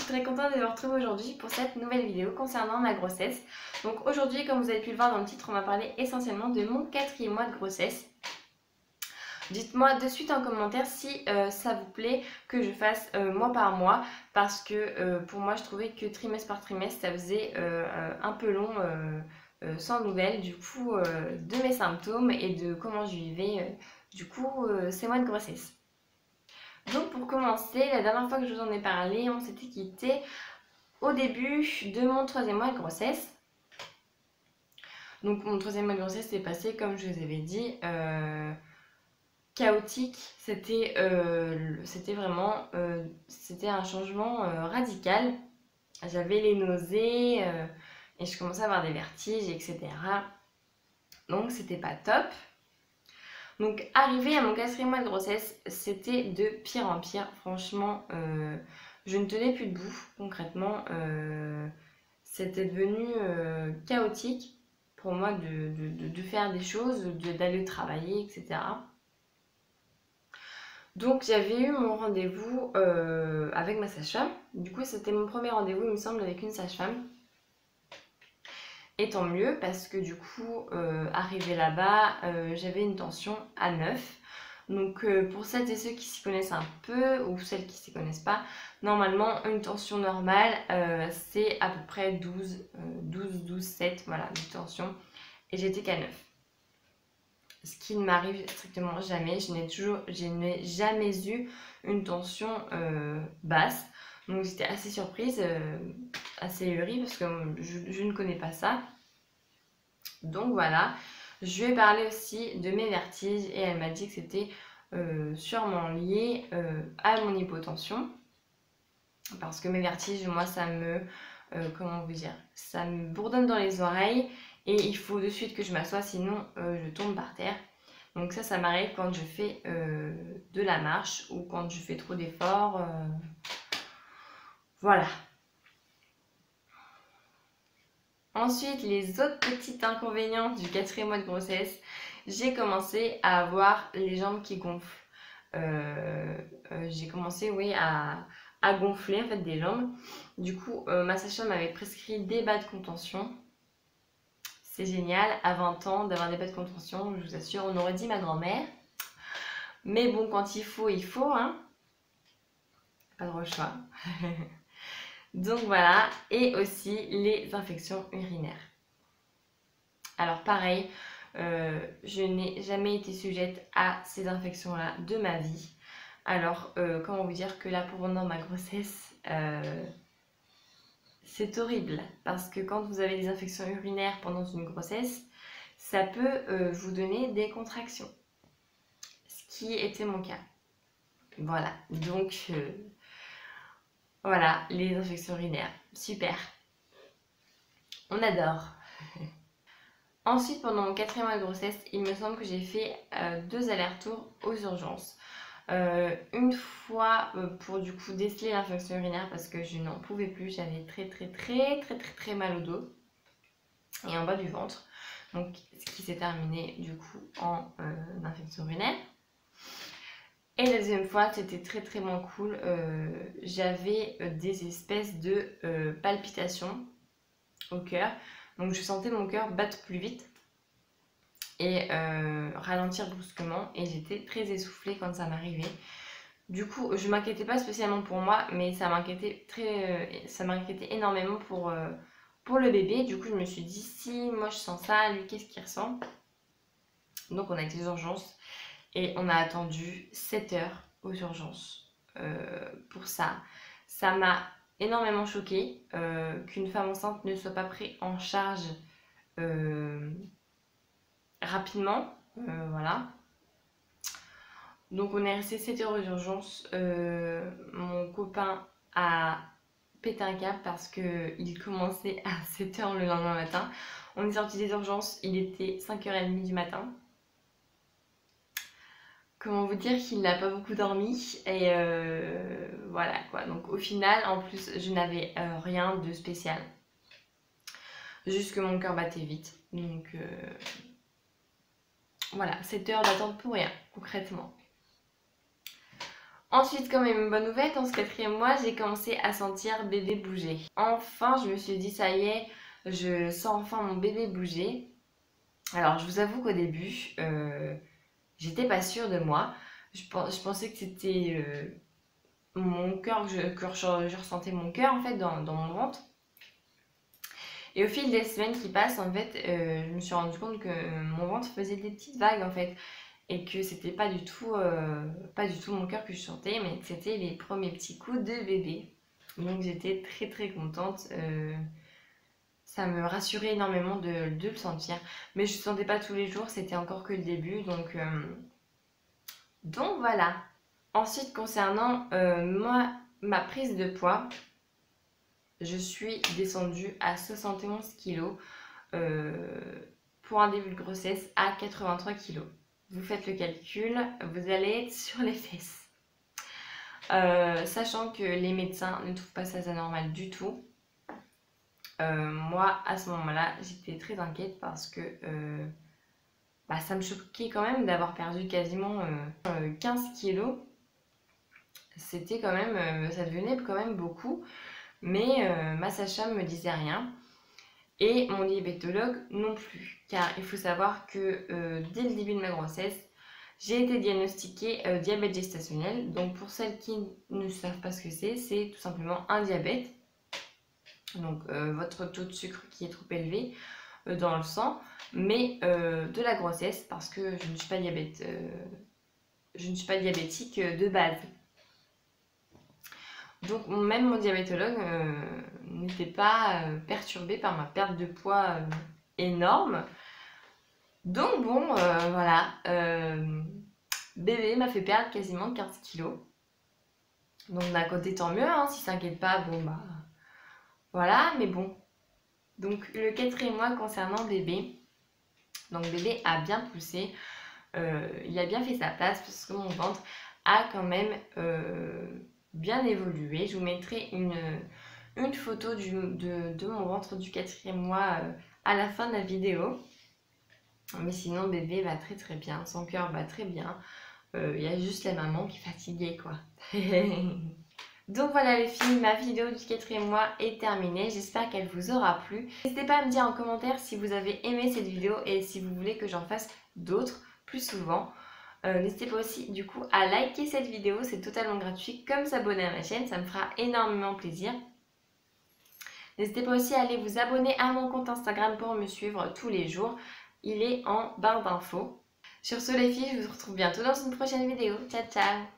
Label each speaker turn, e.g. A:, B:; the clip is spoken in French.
A: très contente de vous retrouver aujourd'hui pour cette nouvelle vidéo concernant ma grossesse. Donc aujourd'hui, comme vous avez pu le voir dans le titre, on va parler essentiellement de mon 4e mois de grossesse. Dites-moi de suite en commentaire si ça vous plaît que je fasse mois par mois, parce que pour moi je trouvais que trimestre par trimestre ça faisait un peu long sans nouvelles du coup de mes symptômes et de comment je vivais ces mois de grossesse. Donc pour commencer, la dernière fois que je vous en ai parlé, on s'était quitté au début de mon 3e mois de grossesse. Donc mon 3e mois de grossesse s'est passé, comme je vous avais dit, chaotique. C'était vraiment c'était un changement radical. J'avais les nausées et je commençais à avoir des vertiges, etc. Donc c'était pas top. Donc arrivé à mon 4e mois de grossesse, c'était de pire en pire. Franchement, je ne tenais plus debout, concrètement. C'était devenu chaotique pour moi de faire des choses, d'aller travailler, etc. Donc j'avais eu mon rendez-vous avec ma sage-femme. Du coup c'était mon premier rendez-vous, il me semble, avec une sage-femme. Et tant mieux, parce que du coup, arrivé là-bas, j'avais une tension à 9. Donc pour celles et ceux qui s'y connaissent un peu, ou celles qui s'y connaissent pas, normalement une tension normale, c'est à peu près 12, 7, voilà, de tension. Et j'étais qu'à 9. Ce qui ne m'arrive strictement jamais. Je n'ai jamais eu une tension basse. Donc j'étais assez surprise, assez ahurie, parce que je ne connais pas ça. Donc voilà, je lui ai parlé aussi de mes vertiges et elle m'a dit que c'était sûrement lié à mon hypotension. Parce que mes vertiges, moi, ça me, comment vous dire, ça me bourdonne dans les oreilles et il faut de suite que je m'assoie, sinon je tombe par terre. Donc ça m'arrive quand je fais de la marche ou quand je fais trop d'efforts. Voilà. Ensuite, les autres petits inconvénients du 4e mois de grossesse, j'ai commencé à avoir les jambes qui gonflent. J'ai commencé, oui, à gonfler en fait des jambes. Du coup, ma sage-femme m'avait prescrit des bas de contention. C'est génial, à 20 ans, d'avoir des bas de contention, je vous assure, on aurait dit ma grand-mère. Mais bon, quand il faut, hein. Pas trop le choix. Donc voilà, et aussi les infections urinaires. Alors pareil, je n'ai jamais été sujette à ces infections-là de ma vie. Alors, comment vous dire que là, pendant ma grossesse, c'est horrible. Parce que quand vous avez des infections urinaires pendant une grossesse, ça peut vous donner des contractions. Ce qui était mon cas. Voilà, donc voilà, les infections urinaires. Super. On adore. Ensuite, pendant mon 4e mois de grossesse, il me semble que j'ai fait 2 allers-retours aux urgences. Une fois pour du coup déceler l'infection urinaire parce que je n'en pouvais plus, j'avais très mal au dos et en bas du ventre. Donc ce qui s'est terminé du coup en infection urinaire. Et la deuxième fois, c'était très moins cool. J'avais des espèces de palpitations au cœur. Donc je sentais mon cœur battre plus vite et ralentir brusquement. Et j'étais très essoufflée quand ça m'arrivait. Du coup, je m'inquiétais pas spécialement pour moi, mais ça m'inquiétait énormément pour le bébé. Du coup, je me suis dit, si moi je sens ça, lui, qu'est-ce qu'il ressent? Donc on a été aux urgences et on a attendu 7 heures aux urgences pour ça. Ça m'a énormément choquée qu'une femme enceinte ne soit pas prise en charge rapidement. Voilà. Donc on est resté 7 heures aux urgences. Mon copain a pété un câble parce qu'il commençait à 7 heures le lendemain matin. On est sorti des urgences, il était 5h30 du matin. Comment vous dire qu'il n'a pas beaucoup dormi et voilà quoi. Donc au final, en plus, je n'avais rien de spécial. Juste que mon cœur battait vite. Donc voilà, 7 heures d'attente pour rien, concrètement. Ensuite, quand même une bonne nouvelle, dans ce 4e mois, j'ai commencé à sentir bébé bouger. Enfin, je me suis dit, ça y est, je sens enfin mon bébé bouger. Alors, je vous avoue qu'au début, j'étais pas sûre de moi. Je pensais que c'était mon cœur, je ressentais mon cœur en fait dans mon ventre. Et au fil des semaines qui passent, en fait, je me suis rendu compte que mon ventre faisait des petites vagues en fait. Et que c'était pas du tout mon cœur que je sentais, mais que c'était les premiers petits coups de bébé. Donc j'étais très très contente. Ça me rassurait énormément de le sentir. Mais je ne sentais pas tous les jours, c'était encore que le début. Donc voilà. Ensuite, concernant ma prise de poids, je suis descendue à 71 kg pour un début de grossesse à 83 kg. Vous faites le calcul, vous allez être sur les fesses. Sachant que les médecins ne trouvent pas ça anormal du tout. Moi, à ce moment-là, j'étais très inquiète parce que ça me choquait quand même d'avoir perdu quasiment 15 kilos. C'était quand même, ça devenait quand même beaucoup. Mais ma sage-femme me disait rien. Et mon diabétologue non plus, car il faut savoir que dès le début de ma grossesse, j'ai été diagnostiquée diabète gestationnel. Donc pour celles qui ne savent pas ce que c'est tout simplement un diabète. Donc votre taux de sucre qui est trop élevé dans le sang, mais de la grossesse, parce que je ne suis pas diabétique de base. Donc même mon diabétologue n'était pas perturbé par ma perte de poids énorme. Donc bon, voilà, bébé m'a fait perdre quasiment 15 kilos. Donc d'un côté tant mieux, hein, s'il s'inquiète pas, bon bah voilà, mais bon. Donc le 4e mois concernant bébé, donc bébé a bien poussé, il a bien fait sa place parce que mon ventre a quand même bien évolué. Je vous mettrai une photo de mon ventre du 4e mois à la fin de la vidéo. Mais sinon bébé va très très bien, son cœur va très bien. Il y a juste la maman qui est fatiguée quoi. Donc voilà les filles, ma vidéo du 4e mois est terminée. J'espère qu'elle vous aura plu. N'hésitez pas à me dire en commentaire si vous avez aimé cette vidéo et si vous voulez que j'en fasse d'autres plus souvent. N'hésitez pas aussi du coup à liker cette vidéo, c'est totalement gratuit, comme s'abonner à ma chaîne, ça me fera énormément plaisir. N'hésitez pas aussi à aller vous abonner à mon compte Instagram pour me suivre tous les jours. Il est en barre d'infos. Sur ce les filles, je vous retrouve bientôt dans une prochaine vidéo. Ciao ciao!